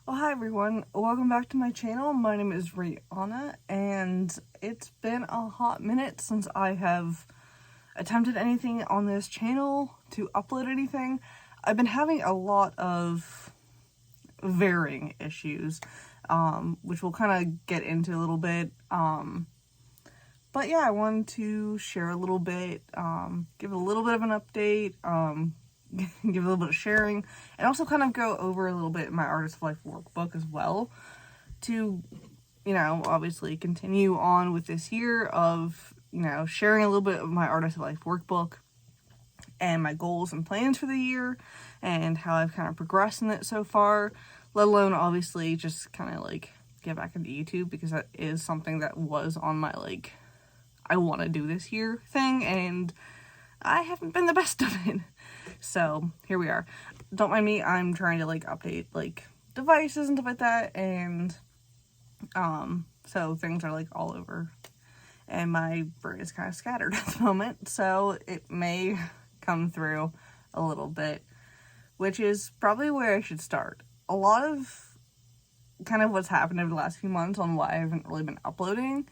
Well, hi everyone, welcome back to my channel. My name is Rihanna, and it's been a hot minute since I have attempted anything on this channel to upload anything. I've been having a lot of varying issues, which we'll kind of get into a little bit. But yeah, I wanted to share a little bit, give a little bit of an update, give a little bit of sharing, and also kind of go over a little bit in my Artist of Life workbook as well to, obviously continue on with this year of, sharing a little bit of my Artist of Life workbook and my goals and plans for the year and how I've kind of progressed in it so far, let alone obviously just kind of like get back into YouTube, because that is something that was on my I want to do this year thing, and I haven't been the best of it. So here we are. Don't mind me, I'm trying to update devices and stuff like that, and so things are all over and my brain is kind of scattered at the moment, so it may come through a little bit, which is probably where I should start. A lot of kind of what's happened over the last few months on why I haven't really been uploading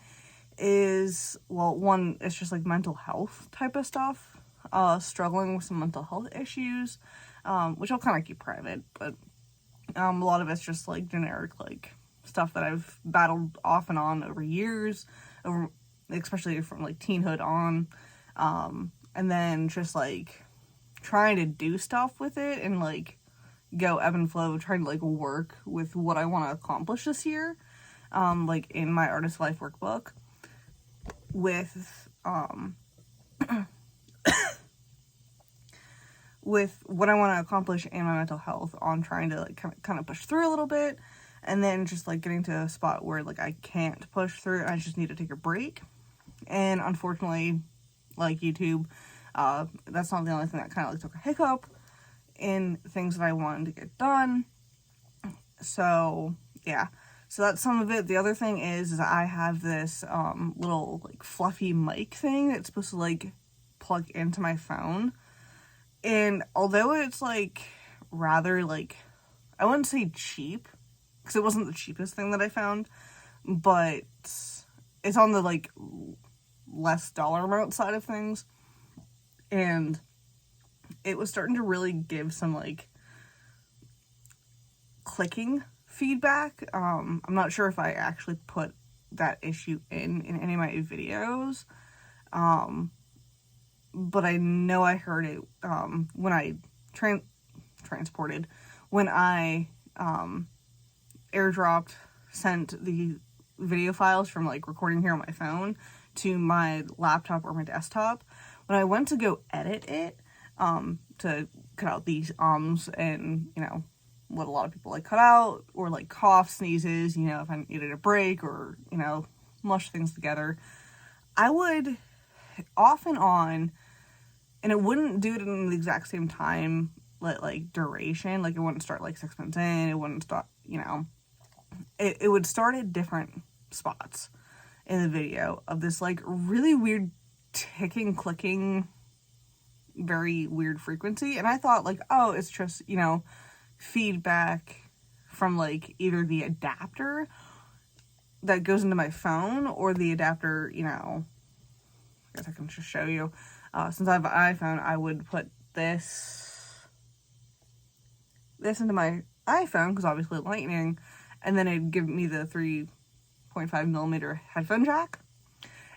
is, well, one, it's just mental health type of stuff. Struggling with some mental health issues, which I'll kind of keep private, but a lot of it's just generic stuff that I've battled off and on over years, especially from teenhood on, and then just trying to do stuff with it and go ebb and flow, trying to work with what I want to accomplish this year, in my Artist of Life workbook with with what I want to accomplish and my mental health, on trying to kind of push through a little bit, and then just getting to a spot where I can't push through and I just need to take a break. And unfortunately, YouTube, that's not the only thing that kind of took a hiccup in things that I wanted to get done. So yeah, so that's some of it. The other thing is I have this little fluffy mic thing that's supposed to plug into my phone. And although it's rather I wouldn't say cheap, because it wasn't the cheapest thing that I found, but it's on the less dollar amount side of things, and it was starting to really give some clicking feedback. I'm not sure if I actually put that issue in any of my videos, but I know I heard it when I transported, when I airdropped, sent the video files from recording here on my phone to my laptop or my desktop. When I went to go edit it, to cut out these and what a lot of people cut out, or cough, sneezes, if I needed a break, or mush things together, I would off and on, and it wouldn't do it in the exact same time, duration. It wouldn't start 6 months in, it wouldn't start, it would start at different spots in the video of this really weird ticking, clicking, very weird frequency. And I thought oh, it's just, feedback from either the adapter that goes into my phone, or the adapter, I guess I can just show you. Since I have an iPhone, I would put this into my iPhone, because obviously lightning, and then it'd give me the 3.5 millimeter headphone jack,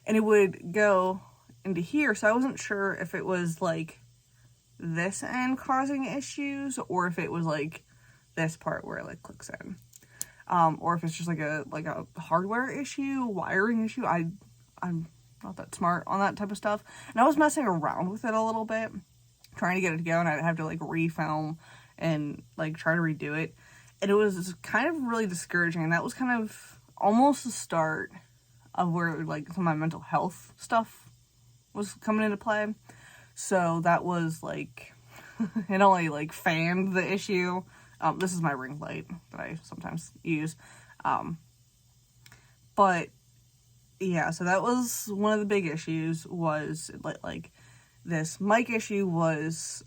and it would go into here. So I wasn't sure if it was this end causing issues, or if it was this part where it clicks in, or if it's just a hardware issue, wiring issue. I'm not that smart on that type of stuff, and I was messing around with it a little bit, trying to get it to go, and I'd have to refilm and try to redo it, and it was kind of really discouraging. And that was kind of almost the start of where some of my mental health stuff was coming into play. So that was it only fanned the issue. This is my ring light that I sometimes use, but yeah, so that was one of the big issues, was this mic issue was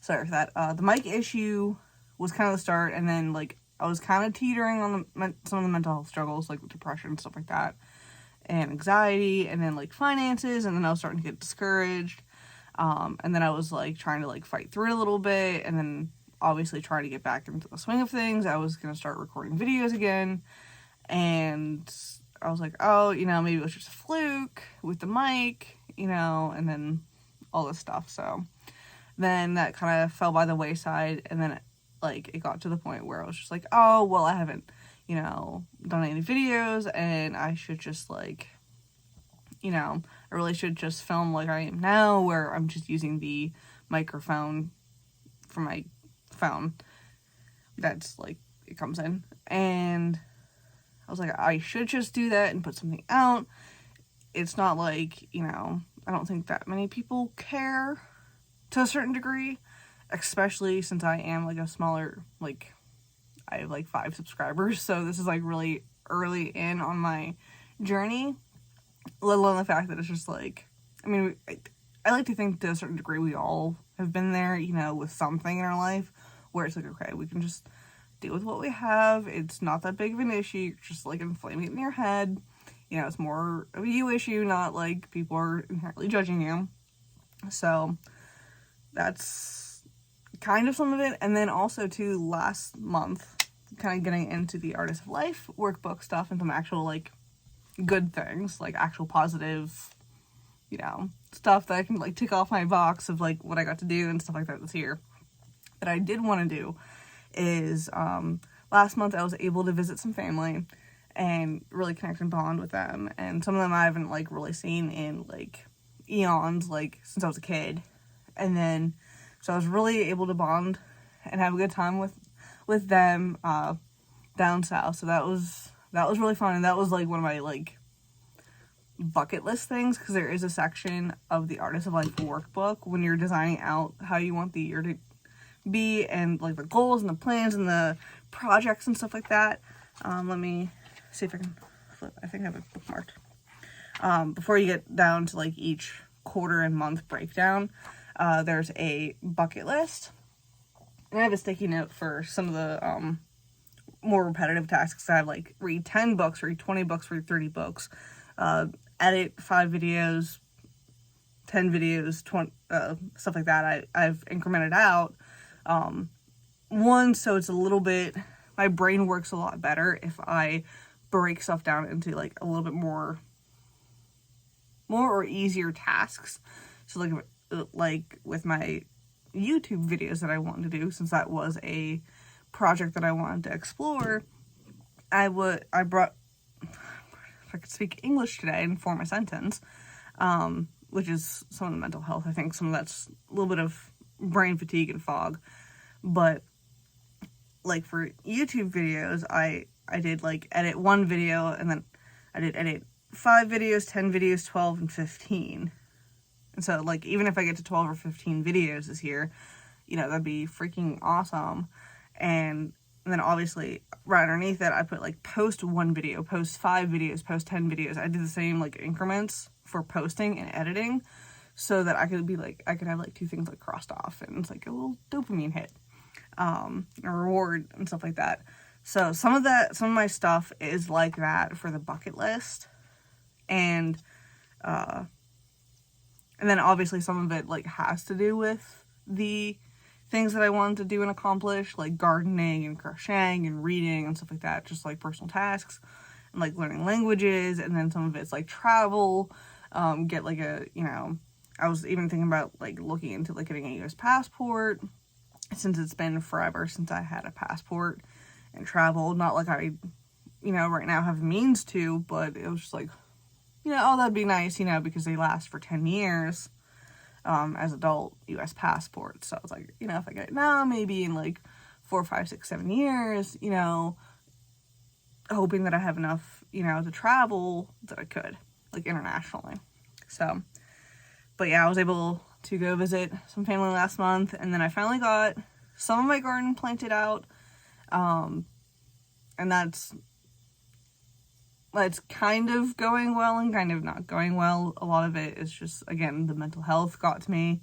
sorry for that. The mic issue was kind of the start, and then, like, I was kind of teetering on some of the mental health struggles, like depression and stuff like that, and anxiety, and then, like, finances, and then I was starting to get discouraged, and then I was, like, trying to, like, fight through it a little bit, and then obviously trying to get back into the swing of things. I was going to start recording videos again, and I was like, oh, you know, maybe it was just a fluke with the mic, you know, and then all this stuff. So then that kind of fell by the wayside, and then it got to the point where I was just like, oh, well, I haven't, you know, done any videos, and I should just, like, you know, I really should just film like I am now, where I'm just using the microphone from my phone that's, like, it comes in, and I was like, I should just do that and put something out. It's not like, you know, I don't think that many people care to a certain degree, especially since I am, like, a smaller, like, I have, like, 5 subscribers, so this is, like, really early in on my journey, let alone the fact that it's just, like, I mean, I like to think to a certain degree we all have been there, you know, with something in our life, where it's like, okay, we can just deal with what we have, it's not that big of an issue, you're just, like, inflaming it in your head, you know, it's more of a you issue, not, like, people are inherently judging you. So that's kind of some of it. And then also, too, last month, kind of getting into the Artist of Life workbook stuff and some actual, like, good things, like, actual positive, you know, stuff that I can, like, tick off my box of, like, what I got to do and stuff like that this year. That I did want to do is, last month I was able to visit some family and really connect and bond with them, and some of them I haven't, like, really seen in, like, eons, like, since I was a kid. And then, so I was really able to bond and have a good time with them, down south, so that was really fun, and that was, like, one of my, like, bucket list things, because there is a section of the Artist of Life workbook when you're designing out how you want the year to be, and, like, the goals and the plans and the projects and stuff like that. Let me see if I can flip. I think I have it bookmarked. Before you get down to, like, each quarter and month breakdown, there's a bucket list, and I have a sticky note for some of the more repetitive tasks. I have, like, read 10 books, read 20 books, read 30 books, edit 5 videos, 10 videos, 20, stuff like that. I've incremented out, one, so it's a little bit, my brain works a lot better if I break stuff down into, like, a little bit more or easier tasks. So, like with my YouTube videos that I wanted to do, since that was a project that I wanted to explore, I brought, if I could speak English today and form a sentence, which is some of the mental health. I think some of that's a little bit of brain fatigue and fog, but, like, for YouTube videos, I did, like, edit 1 video, and then I did edit 5 videos, 10 videos, 12, and 15. And so, like, even if I get to 12 or 15 videos this year, you know, that'd be freaking awesome. And then obviously right underneath that, I put, like, post 1 video, post 5 videos, post 10 videos. I did the same, like, increments for posting and editing, so that I could be, like, I could have, like, 2 things, like, crossed off, and it's like a little dopamine hit, a reward and stuff like that. So some of my stuff is like that for the bucket list, and then obviously some of it, like, has to do with the things that I wanted to do and accomplish, like gardening and crocheting and reading and stuff like that, just, like, personal tasks, and, like, learning languages. And then some of it's, like, travel, get, like, a, you know, I was even thinking about, like, looking into, like, getting a US passport, since it's been forever since I had a passport and traveled. Not like I, you know, right now have the means to, but it was just like, you know, oh, that'd be nice, you know, because they last for 10 years, as adult US passports. So I was like, you know, if I get it now, maybe in, like, 4, 5, 6, 7 years, you know, hoping that I have enough, you know, to travel that I could, like, internationally. So, but yeah, I was able to go visit some family last month, and then I finally got some of my garden planted out, and that's kind of going well and kind of not going well. A lot of it is just, again, the mental health got the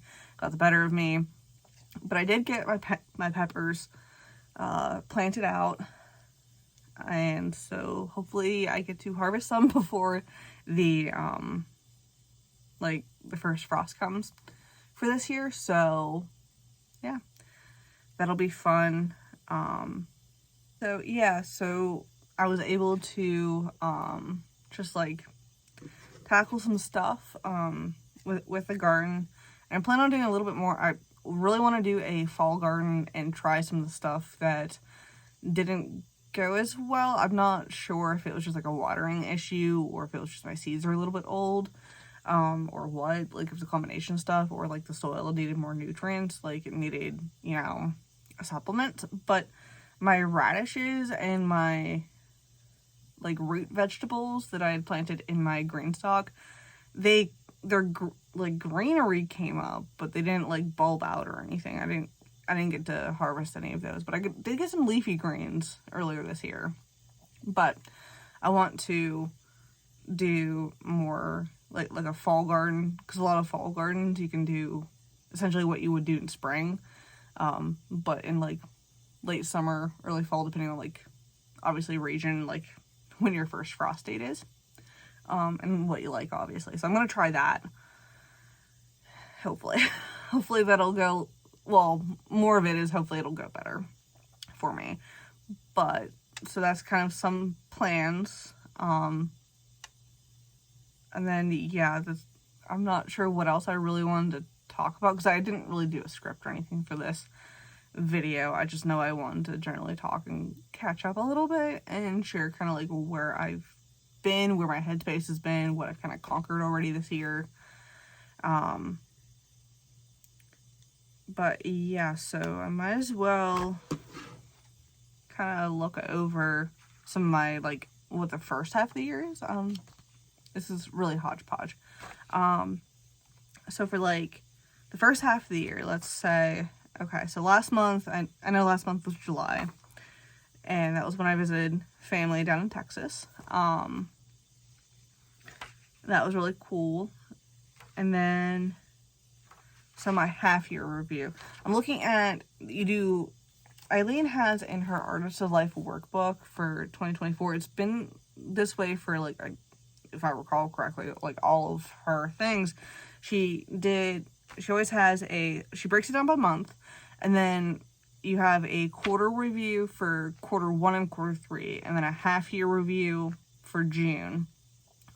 better of me, but I did get my peppers planted out. And so hopefully I get to harvest some before the, like, the first frost comes for this year. So, yeah, that'll be fun. So, yeah, so I was able to, just, like, tackle some stuff, with the garden. And I plan on doing a little bit more. I really want to do a fall garden and try some of the stuff that didn't go as well. I'm not sure if it was just like a watering issue or if it was just my seeds are a little bit old, or what, like if it's a combination of stuff, or like the soil needed more nutrients, like it needed, you know, a supplement. But my radishes and my like root vegetables that I had planted in my green stock, like greenery came up, but they didn't like bulb out or anything. I didn't get to harvest any of those, but I did get some leafy greens earlier this year. But I want to do more like a fall garden, because a lot of fall gardens you can do essentially what you would do in spring, but in like late summer, early fall, depending on like obviously region, like when your first frost date is, and what you like, obviously. So I'm gonna try that. Hopefully that'll go well. More of it is hopefully it'll go better for me. But so that's kind of some plans. And then yeah, I'm not sure what else I really wanted to talk about, because I didn't really do a script or anything for this video. I just know I wanted to generally talk and catch up a little bit and share kind of like where I've been, where my headspace has been, what I've kind of conquered already this year. But yeah, so I might as well kind of look over some of my, like, what the first half of the year is. This is really hodgepodge. So for, like, the first half of the year, let's say, okay, so last month, I know last month was July, and that was when I visited family down in Texas. That was really cool. And then, so my half-year review. I'm looking at, Eileen has in her Artist of Life workbook for 2024, it's been this way for, like, if I recall correctly, like, all of her things. She always has she breaks it down by month, and then you have a quarter review for quarter 1 and quarter 3, and then a half-year review for June,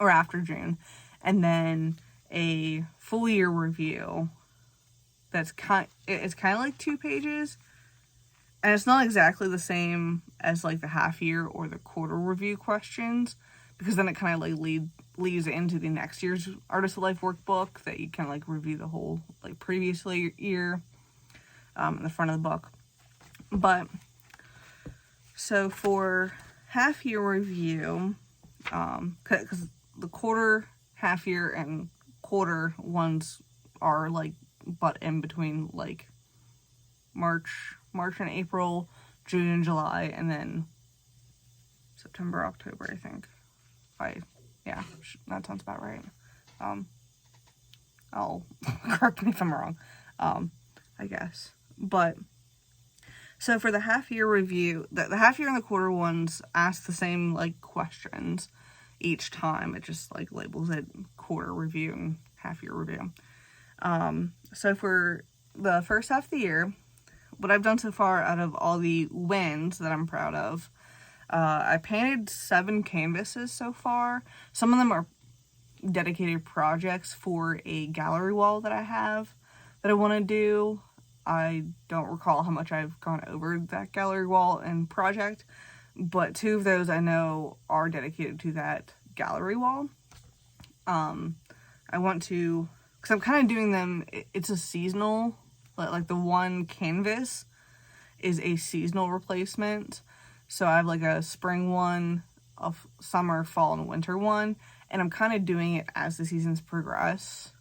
or after June, and then a full year review it's kind of like 2 pages, and it's not exactly the same as like the half year or the quarter review questions, because then it kind of like leads into the next year's Artist of Life workbook that you can like review the whole like previous year in the front of the book. But so for half year review, because the quarter, half year, and quarter ones are like butt in between like March and April, June and July, and then September, October, I think. Yeah, that sounds about right. I'll correct me if I'm wrong, I guess. But so for the half year review, the half year and the quarter ones ask the same like questions each time. It just like labels it quarter review and half year review. So for the first half of the year, what I've done so far out of all the wins that I'm proud of, I painted 7 canvases so far. Some of them are dedicated projects for a gallery wall that I have that I want to do. I don't recall how much I've gone over that gallery wall and project, but 2 of those I know are dedicated to that gallery wall. I want to, because I'm kind of doing them, it's a seasonal, like the one canvas is a seasonal replacement. So I have like a spring one, a summer, fall, and winter one, and I'm kind of doing it as the seasons progress,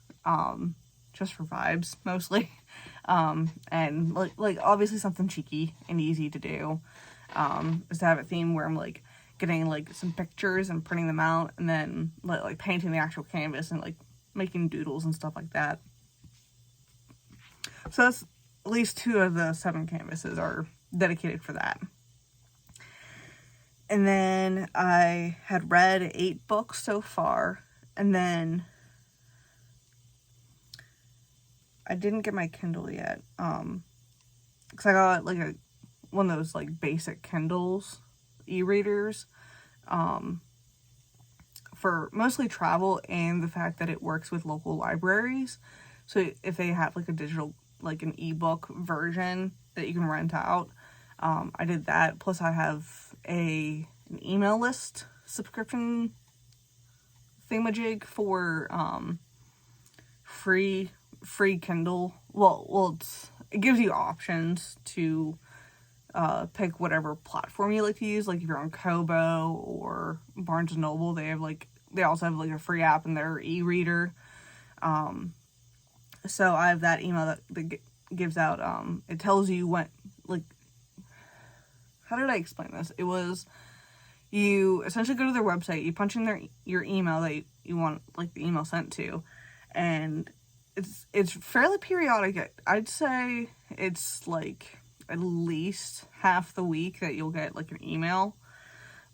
just for vibes mostly, and like obviously something cheeky and easy to do, is to have a theme where I'm like getting like some pictures and printing them out, and then like painting the actual canvas and like making doodles and stuff like that. So that's at least 2 of the 7 canvases are dedicated for that. And then I had read 8 books so far, and then I didn't get my Kindle yet, because I got like one of those like basic Kindles, e-readers, for mostly travel and the fact that it works with local libraries. So if they have like a digital, like an ebook version that you can rent out, I did that. Plus I have an email list subscription thingamajig for free Kindle. Well, it gives you options to pick whatever platform you like to use. Like if you're on Kobo or Barnes & Noble, they also have like a free app in their e-reader. So I have that email that gives out, it tells you when, like, how did I explain this? It was, you essentially go to their website, you punch in your email that you want, like, the email sent to, and it's fairly periodic. I'd say it's, like, at least half the week that you'll get, like, an email,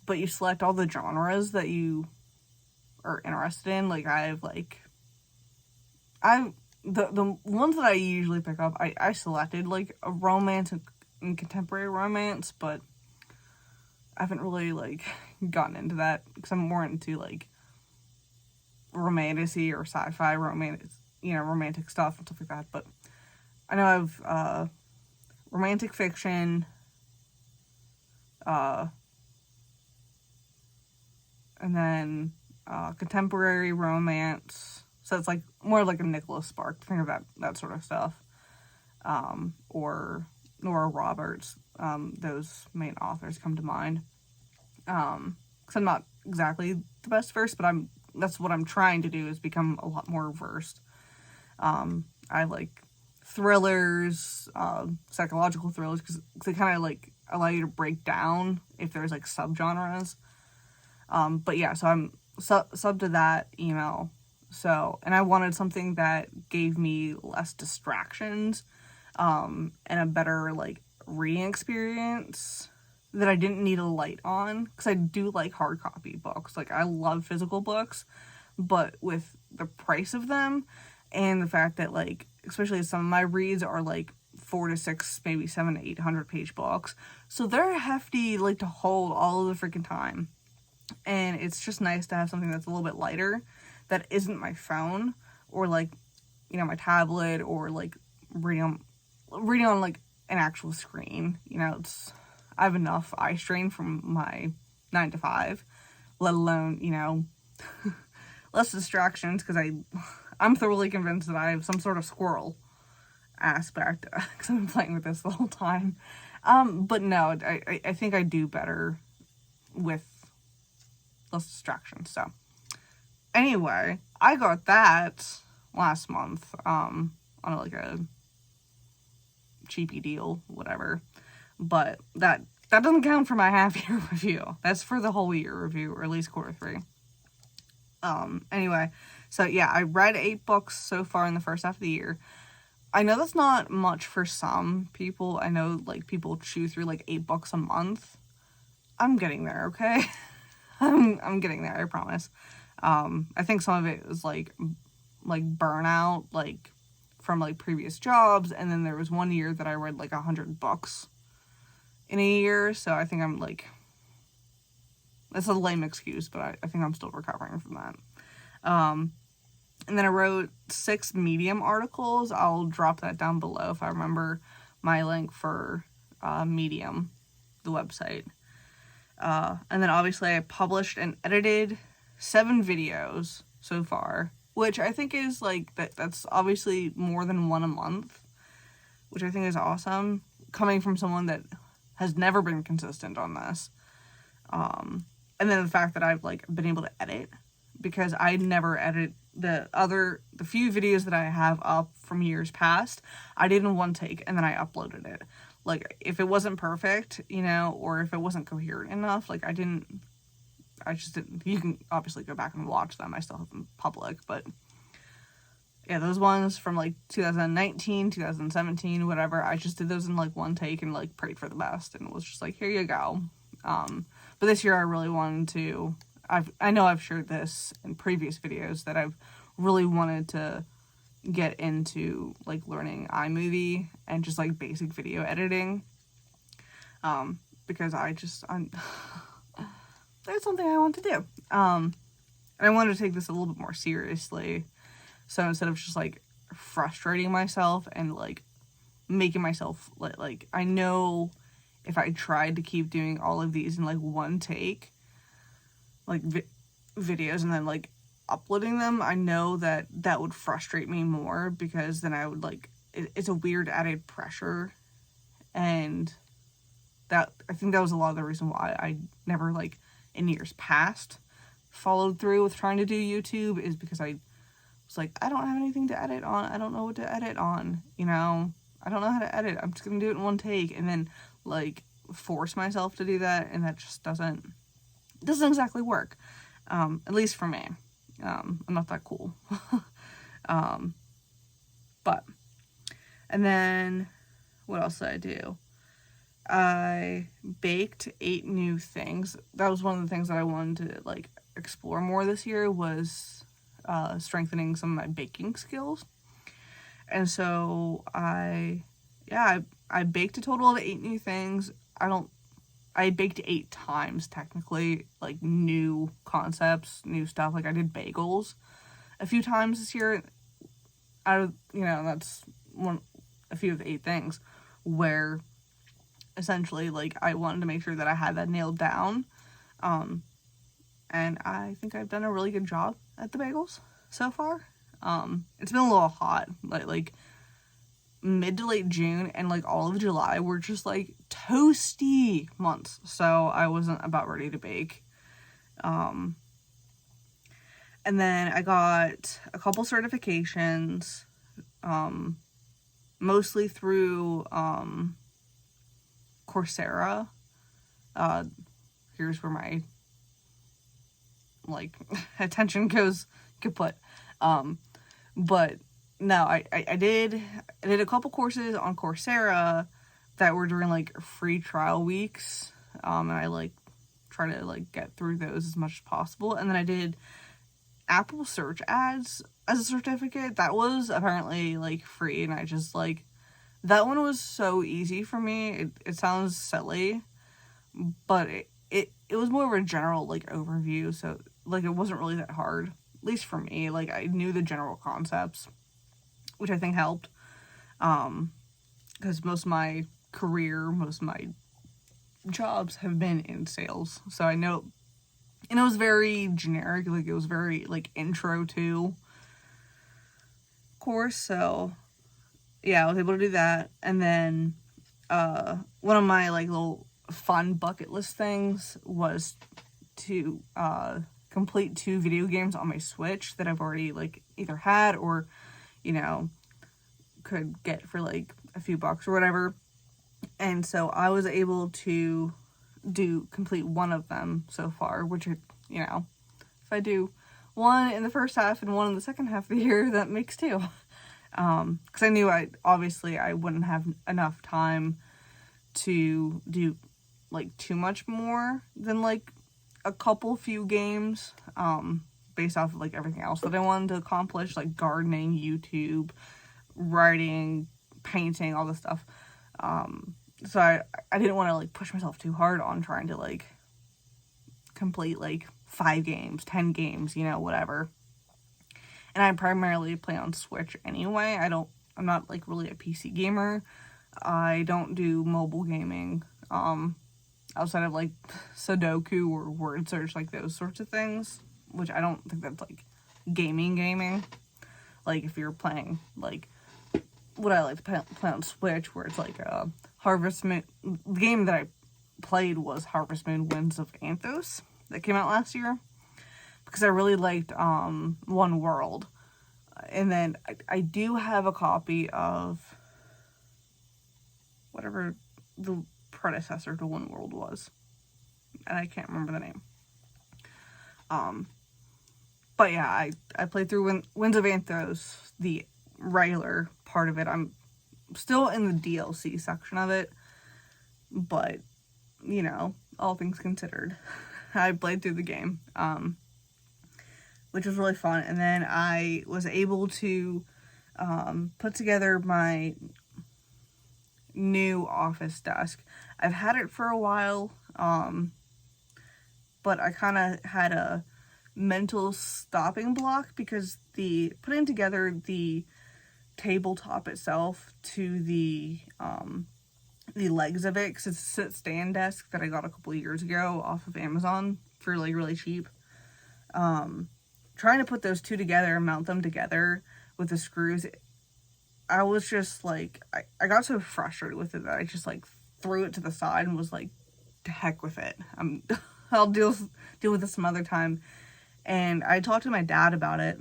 but you select all the genres that you are interested in. Like, the ones that I usually pick up, I selected, like, a romance and contemporary romance, but I haven't really, like, gotten into that, because I'm more into, like, romantic-y or sci-fi romantic stuff and stuff like that. But I know I've romantic fiction, and then contemporary romance. So it's like more like a Nicholas Sparks, think of that sort of stuff, or Nora Roberts. Those main authors come to mind. Because I'm not exactly the best versed, but that's what I'm trying to do, is become a lot more versed. I like thrillers, psychological thrillers, because they kind of like allow you to break down if there's like subgenres. But yeah, so I'm sub to that email. So, and I wanted something that gave me less distractions, and a better like reading experience that I didn't need a light on, because I do like hard copy books. Like, I love physical books, but with the price of them and the fact that, like, especially some of my reads are like 4 to 6, maybe 7 to 800 page books, so they're hefty, like, to hold all of the freaking time. And it's just nice to have something that's a little bit lighter, that isn't my phone, or like, my tablet, or like reading on like an actual screen. I have enough eye strain from my 9 to 5, let alone, less distractions, because I'm thoroughly convinced that I have some sort of squirrel aspect, because I've been playing with this the whole time. But no, I think I do better with less distractions. So anyway, I got that last month, on like a cheapy deal, whatever. But that doesn't count for my half-year review. That's for the whole year review, or at least quarter 3. Anyway, so yeah, I read 8 books so far in the first half of the year. I know that's not much for some people. I know, like, people chew through, like, 8 books a month. I'm getting there, okay? I'm getting there, I promise. I think some of it is, like burnout, like, from, like, previous jobs, and then there was one year that I read, like, 100 books in a year, so I think I'm, like, that's a lame excuse, but I think I'm still recovering from that. And then I wrote 6 Medium articles. I'll drop that down below if I remember my link for Medium, the website. And then obviously I published and edited 7 videos so far, which I think is like, that's obviously more than one a month, which I think is awesome, coming from someone that has never been consistent on this. And then the fact that I've, like, been able to edit, because I never edit the few videos that I have up from years past. I did in one take, and then I uploaded it. Like, if it wasn't perfect, or if it wasn't coherent enough, like, I just didn't. You can obviously go back and watch them. I still have them public, but yeah, those ones from like 2019, 2017, whatever, I just did those in like one take and like prayed for the best and was just like, here you go. But this year I really wanted to, I know I've shared this in previous videos that I've really wanted to get into like learning iMovie and just like basic video editing. Because I'm there's something I want to do. And I wanted to take this a little bit more seriously. So instead of just like frustrating myself and like making myself like I know if I tried to keep doing all of these in like one take, like videos and then like uploading them, I know that that would frustrate me more because then I would like it's a weird added pressure, and that I think that was a lot of the reason why I never like in years past followed through with trying to do YouTube, is because I was like, I don't have anything to edit on. I don't know what to edit on, you know? I don't know how to edit. I'm just gonna do it in one take and then like force myself to do that, and that just doesn't exactly work. At least for me. I'm not that cool. But and then what else did I do? I baked 8 new things. That was one of the things that I wanted to like explore more this year, was strengthening some of my baking skills. And so I baked a total of 8 new things. I baked 8 times technically, like new concepts, new stuff. Like I did bagels a few times this year. That's a few of the 8 things where essentially like I wanted to make sure that I had that nailed down. And I think I've done a really good job at the bagels so far. It's been a little hot, like mid to late June and like all of July were just like toasty months, so I wasn't about ready to bake. And then I got a couple certifications, mostly through Coursera. Here's where my like attention goes kaput. But no, I did a couple courses on Coursera that were during like free trial weeks. And I like try to like get through those as much as possible. And then I did Apple search ads as a certificate. That was apparently like free, and I just like, that one was so easy for me. It sounds silly, but it was more of a general like overview, so like it wasn't really that hard, at least for me. Like I knew the general concepts, which I think helped, because most of my jobs have been in sales, so I know. And it was very generic, like it was very like intro to course. So yeah, I was able to do that. And then one of my like little fun bucket list things was to complete 2 video games on my Switch that I've already like either had or, you know, could get for like a few bucks or whatever. And so I was able to complete one of them so far, which, you know, if I do one in the first half and one in the second half of the year, that makes 2. Because I knew I wouldn't have enough time to do like too much more than like a few games, based off of like everything else that I wanted to accomplish, like gardening, YouTube, writing, painting, all this stuff. So I didn't want to like push myself too hard on trying to like complete like 5 games, 10 games, you know, whatever. And I primarily play on Switch anyway. I'm not like really a PC gamer. I don't do mobile gaming, outside of like Sudoku or word search, like those sorts of things, which I don't think that's like gaming. Like if you're playing like what I like to play on Switch, where it's like Harvest Moon. The game that I played was Harvest Moon Winds of Anthos that came out last year, because I really liked One World. And then I do have a copy of whatever the predecessor to One World was, and I can't remember the name. But yeah, I played through Winds of Anthos, the regular part of it. I'm still in the DLC section of it, but, you know, all things considered, I played through the game, which was really fun. And then I was able to put together my new office desk. I've had it for a while, but I kind of had a mental stopping block because putting together the tabletop itself to the legs of it, because it's a sit-stand desk that I got a couple of years ago off of Amazon for like really cheap. Trying to put those two together and mount them together with the screws, I was just like, I got so frustrated with it that I just like threw it to the side and was like, to heck with it. I'll deal with this some other time. And I talked to my dad about it,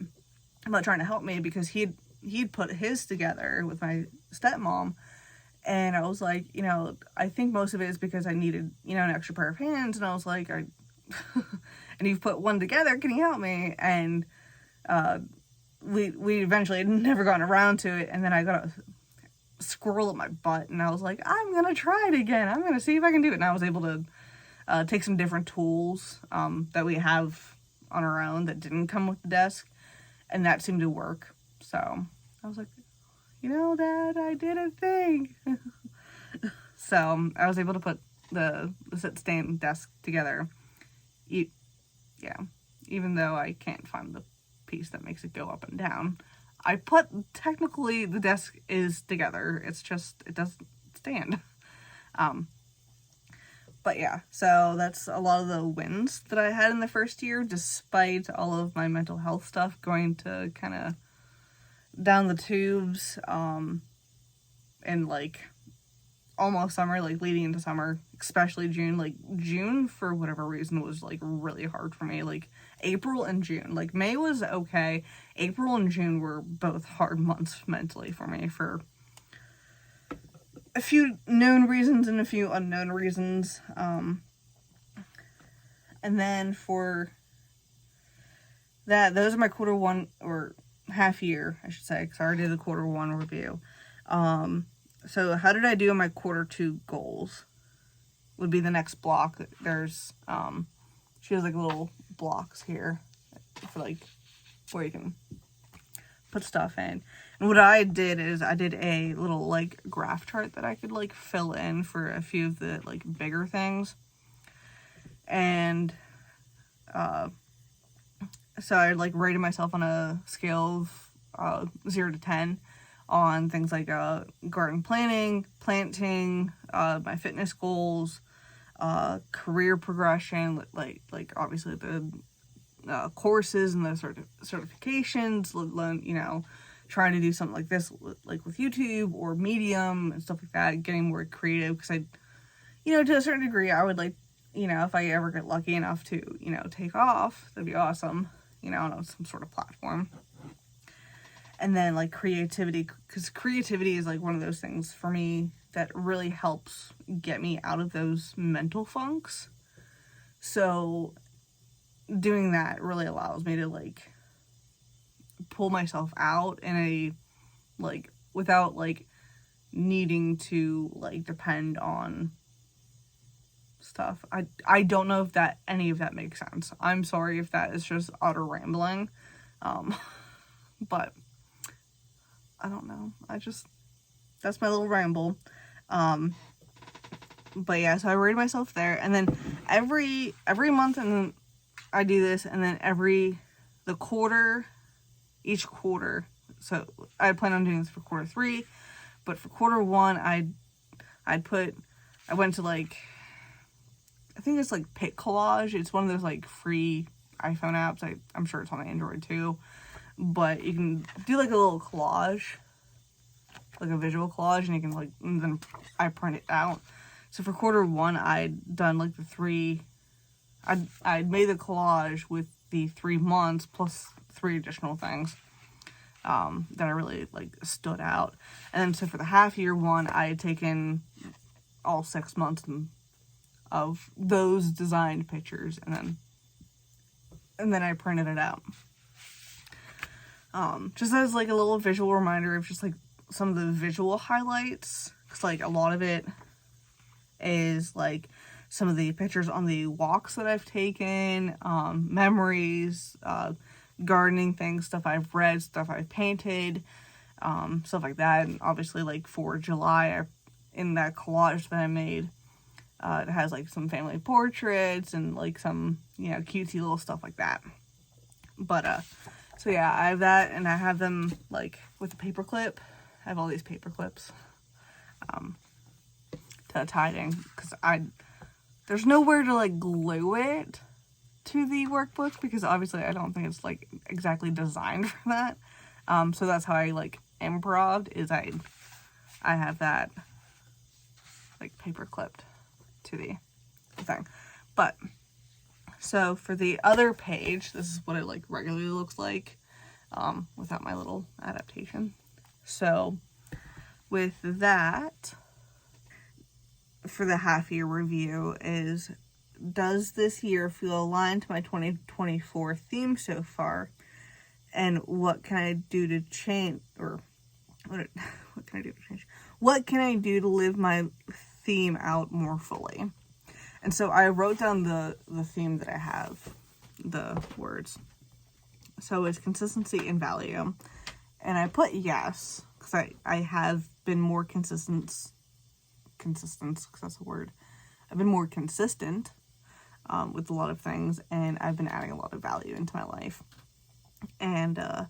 about trying to help me, because he'd put his together with my stepmom. And I was like, you know, I think most of it is because I needed, you know, an extra pair of hands. And I was like, and you've put one together, can you help me? And we eventually had never gotten around to it. And then I got a squirrel up my butt, and I was like, I'm gonna try it again. I'm gonna see if I can do it. And I was able to take some different tools that we have on our own that didn't come with the desk, and that seemed to work. So I was like, you know, Dad, I did a thing. So I was able to put the sit-stand desk together. Yeah, even though I can't find the piece that makes it go up and down. Technically the desk is together. It's just, it doesn't stand. But yeah, so that's a lot of the wins that I had in the first year, despite all of my mental health stuff going to kind of down the tubes, and like almost summer, like leading into summer, especially June. Like June, for whatever reason, was like really hard for me. Like April and June, like May was okay. April and June were both hard months mentally for me, for a few known reasons and a few unknown reasons. And then for that, those are my quarter one, or half year, I should say, because I already did the quarter one review. So how did I do on my quarter two goals? Would be the next block. There's, she has like little blocks here for like where you can put stuff in. And what I did is I did a little like graph chart that I could like fill in for a few of the like bigger things. And so I like rated myself on a scale of 0 to 10 on things like garden planting, my fitness goals, career progression, like obviously the courses and the certifications, you know, trying to do something like this, like with YouTube or Medium and stuff like that, getting more creative, because you know, to a certain degree, I would like, you know, if I ever get lucky enough to, you know, take off, that'd be awesome, you know, on some sort of platform. And then like creativity, because creativity is like one of those things for me that really helps get me out of those mental funks. So doing that really allows me to like pull myself out in a like, without like needing to like depend on stuff. I don't know if that any of that makes sense. I'm sorry if that is just utter rambling, but I don't know. That's my little ramble. But yeah, so I rated myself there, and then every month, and then I do this, and then each quarter. So I plan on doing this for quarter 3, but for quarter 1, I went to like, I think it's like Pic Collage. It's one of those like free iPhone apps. I'm sure it's on Android too, but you can do like a little collage, like a visual collage, and you can like, and then I print it out. So for quarter 1, I'd done like I'd made the collage with the 3 months plus 3 additional things that I really like stood out. And then so for the half year one, I had taken all 6 months of those designed pictures, and then I printed it out. Just as like a little visual reminder of just like some of the visual highlights, because like a lot of it is like some of the pictures on the walks that I've taken, memories, gardening things, stuff I've read, stuff I've painted, stuff like that. And obviously like for July, in that collage that I made, it has like some family portraits and like some, you know, cutesy little stuff like that. But so yeah, I have that, and I have them like with a paper clip. I have all these paper clips to tie it in, because there's nowhere to like glue it to the workbook, because obviously I don't think it's like exactly designed for that. So that's how I like improv'd, is I have that like paper clipped to the thing. But so for the other page, this is what it like regularly looks like, without my little adaptation. So with that, for the half year review is, does this year feel aligned to my 2024 theme so far? And what can I do to change, or what can I do to change? What can I do to live my theme out more fully? And so I wrote down the theme that I have, the words. So it's consistency and value. And I put yes, because I have been more consistent, because that's a word. I've been more consistent with a lot of things, and I've been adding a lot of value into my life. And the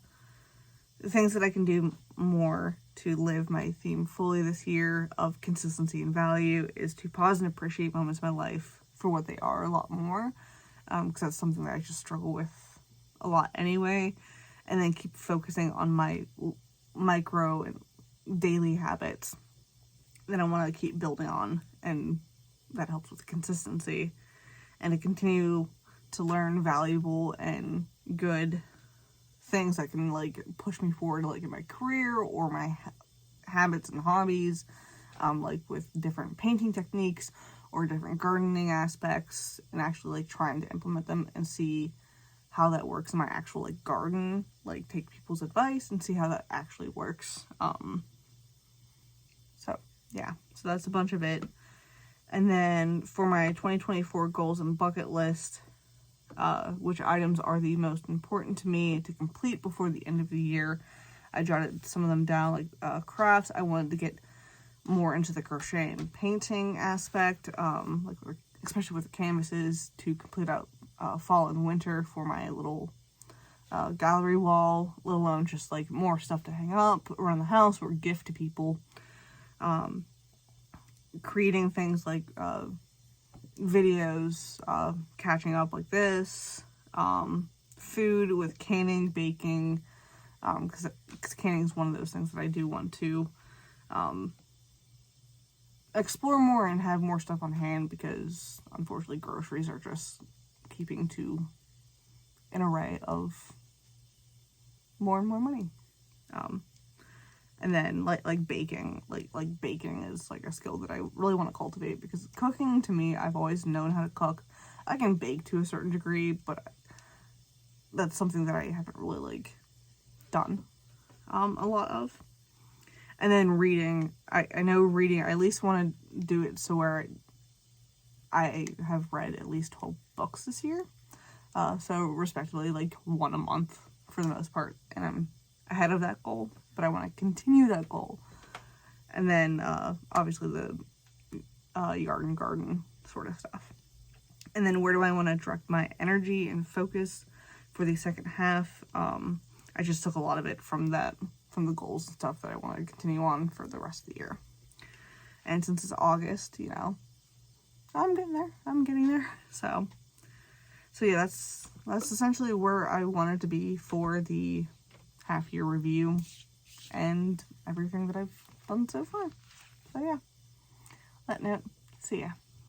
things that I can do more to live my theme fully this year of consistency and value is to pause and appreciate moments in my life for what they are a lot more, because that's something that I just struggle with a lot anyway. And then keep focusing on my micro and daily habits that I want to keep building on, and that helps with consistency, and to continue to learn valuable and good things that can like push me forward, like in my career or my habits and hobbies, like with different painting techniques or different gardening aspects, and actually like trying to implement them and see how that works in my actual like garden, like take people's advice and see how that actually works. So yeah, so that's a bunch of it. And then for my 2024 goals and bucket list, which items are the most important to me to complete before the end of the year, I jotted some of them down, like crafts. I wanted to get more into the crochet and painting aspect, like especially with the canvases, to complete out fall and winter for my little gallery wall, let alone just like more stuff to hang up around the house or gift to people. Creating things like videos, catching up like this, food with canning, baking, because canning is one of those things that I do want to explore more and have more stuff on hand, because unfortunately groceries are just keeping to an array of more and more money. And then like baking, like baking is like a skill that I really want to cultivate, because cooking, to me, I've always known how to cook. I can bake to a certain degree, but that's something that I haven't really like done a lot of. And then reading, I know reading, I at least want to do it so where I have read at least 12 books this year. So respectively, like one a month for the most part. And I'm ahead of that goal, but I want to continue that goal. And then obviously the yard and garden sort of stuff. And then where do I want to direct my energy and focus for the second half? I just took a lot of it from the goals and stuff that I want to continue on for the rest of the year. And since it's August, you know, I'm getting there. So yeah, that's essentially where I wanted to be for the half year review and everything that I've done so far. So yeah, that note, see ya.